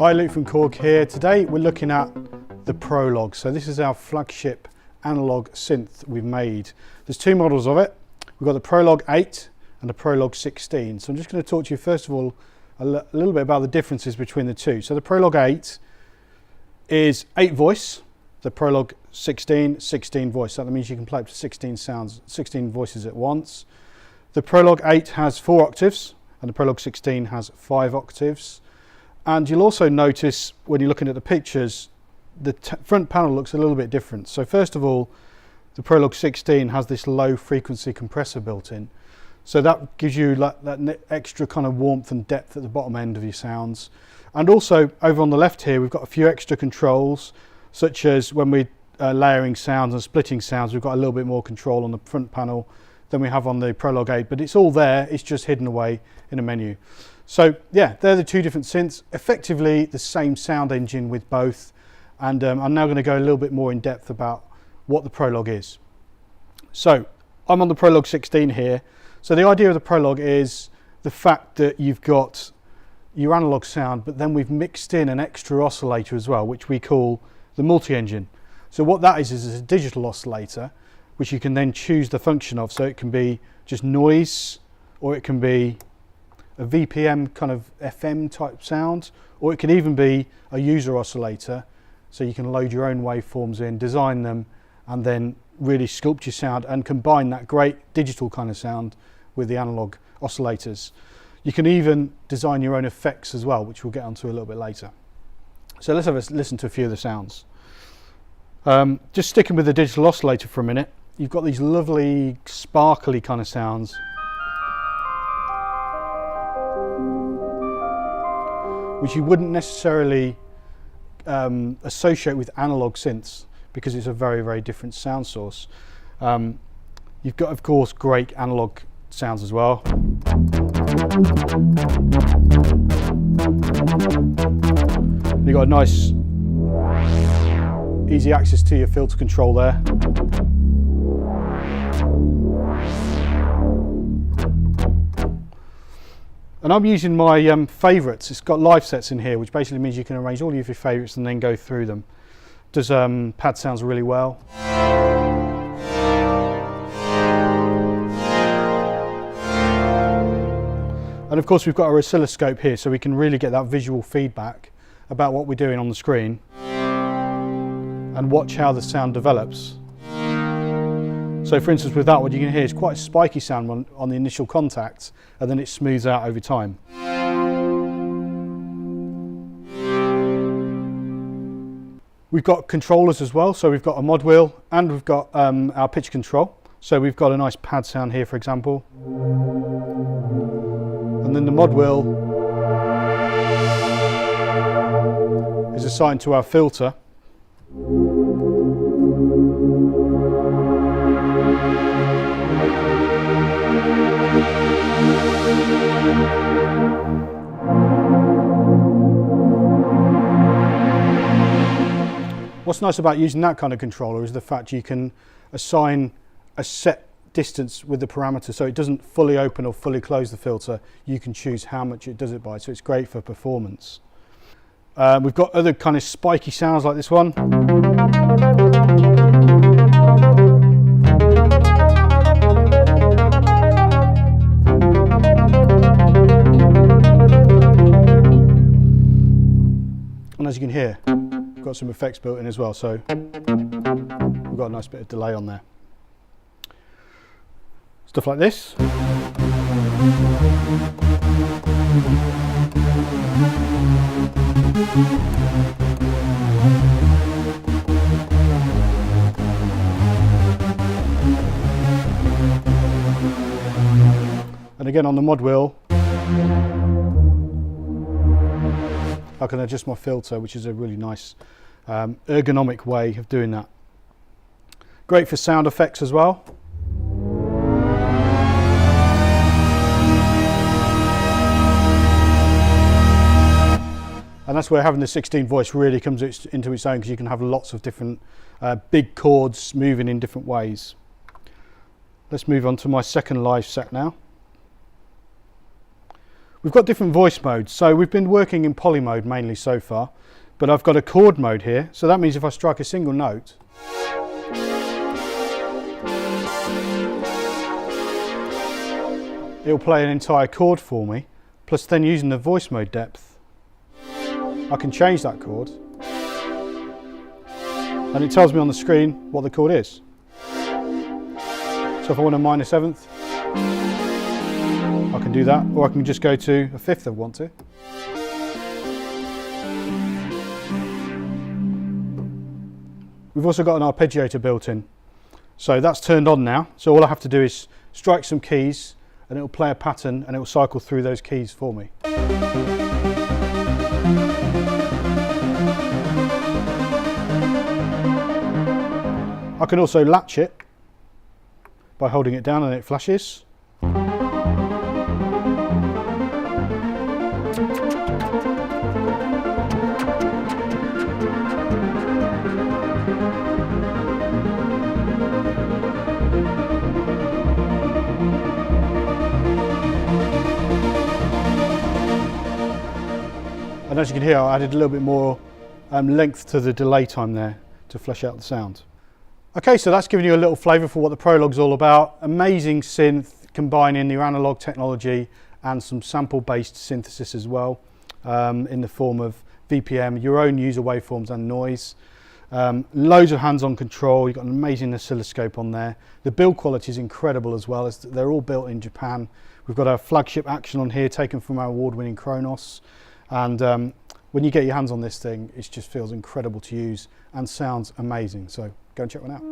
Hi, Luke from Korg here. Today we're looking at the Prologue. So this is our flagship analog synth we've made. There's two models of it. We've got the Prologue 8 and the Prologue 16. So I'm just going to talk to you first of all a little bit about the differences between the two. So the Prologue 8 is 8 voice. The Prologue 16, 16 voice. So that means you can play up to 16 sounds, 16 voices at once. The Prologue 8 has 4 octaves and the Prologue 16 has 5 octaves. And you'll also notice when you're looking at the pictures, the front panel looks a little bit different. So first of all, the Prologue 16 has this low frequency compressor built in. So that gives you that extra kind of warmth and depth at the bottom end of your sounds. And also over on the left here, we've got a few extra controls, such as when we're layering sounds and splitting sounds, we've got a little bit more control on the front panel than we have on the Prologue 8, but it's all there, it's just hidden away in a menu. So yeah, they're the two different synths, effectively the same sound engine with both. And I'm now going to go a little bit more in depth about what the Prologue is. So I'm on the Prologue 16 here. So the idea of the Prologue is the fact that you've got your analog sound, but then we've mixed in an extra oscillator as well, which we call the multi-engine. So what that is a digital oscillator, which you can then choose the function of. So it can be just noise, or it can be a VPM kind of FM type sound, or it can even be a user oscillator. So you can load your own waveforms in, design them, and then really sculpt your sound and combine that great digital kind of sound with the analog oscillators. You can even design your own effects as well, which we'll get onto a little bit later. So let's have a listen to a few of the sounds. Just sticking with the digital oscillator for a minute, you've got these lovely sparkly kind of sounds. Which you wouldn't necessarily associate with analog synths because it's a very, very different sound source. You've got, of course, great analog sounds as well. You've got a nice, easy access to your filter control there. And I'm using my favourites. It's got live sets in here, which basically means you can arrange all of your favourites and then go through them. Does pad sounds really well. And of course we've got our oscilloscope here, so we can really get that visual feedback about what we're doing on the screen and watch how the sound develops. So for instance with that, what you can hear is quite a spiky sound on the initial contact, and then it smooths out over time. We've got controllers as well, so we've got a mod wheel and we've got our pitch control. So we've got a nice pad sound here, for example. And then the mod wheel is assigned to our filter. What's nice about using that kind of controller is the fact you can assign a set distance with the parameter, so it doesn't fully open or fully close the filter. You can choose how much it does it by, so it's great for performance. We've got other kind of spiky sounds like this one. And as you can hear, we've got some effects built in as well, so we've got a nice bit of delay on there. Stuff like this. And again on the mod wheel, I can adjust my filter, which is a really nice ergonomic way of doing that. Great for sound effects as well. And that's where having the 16 voice really comes into its own, because you can have lots of different big chords moving in different ways. Let's move on to my second live set now. We've got different voice modes. So we've been working in poly mode mainly so far, but I've got a chord mode here. So that means if I strike a single note, it'll play an entire chord for me. Plus then using the voice mode depth, I can change that chord. And it tells me on the screen what the chord is. So if I want a minor seventh, I can do that, or I can just go to a fifth if I want to. We've also got an arpeggiator built in. So that's turned on now. So all I have to do is strike some keys and it will play a pattern and it will cycle through those keys for me. I can also latch it by holding it down and it flashes. And as you can hear, I added a little bit more length to the delay time there to flesh out the sound. Okay, so that's given you a little flavour for what the Prologue's all about. Amazing synth, combining your analog technology and some sample-based synthesis as well, in the form of VPM, your own user waveforms and noise. Loads of hands-on control. You've got an amazing oscilloscope on there. The build quality is incredible as well. They're all built in Japan. We've got our flagship action on here, taken from our award-winning Kronos. And when you get your hands on this thing, it just feels incredible to use and sounds amazing. So go and check one out.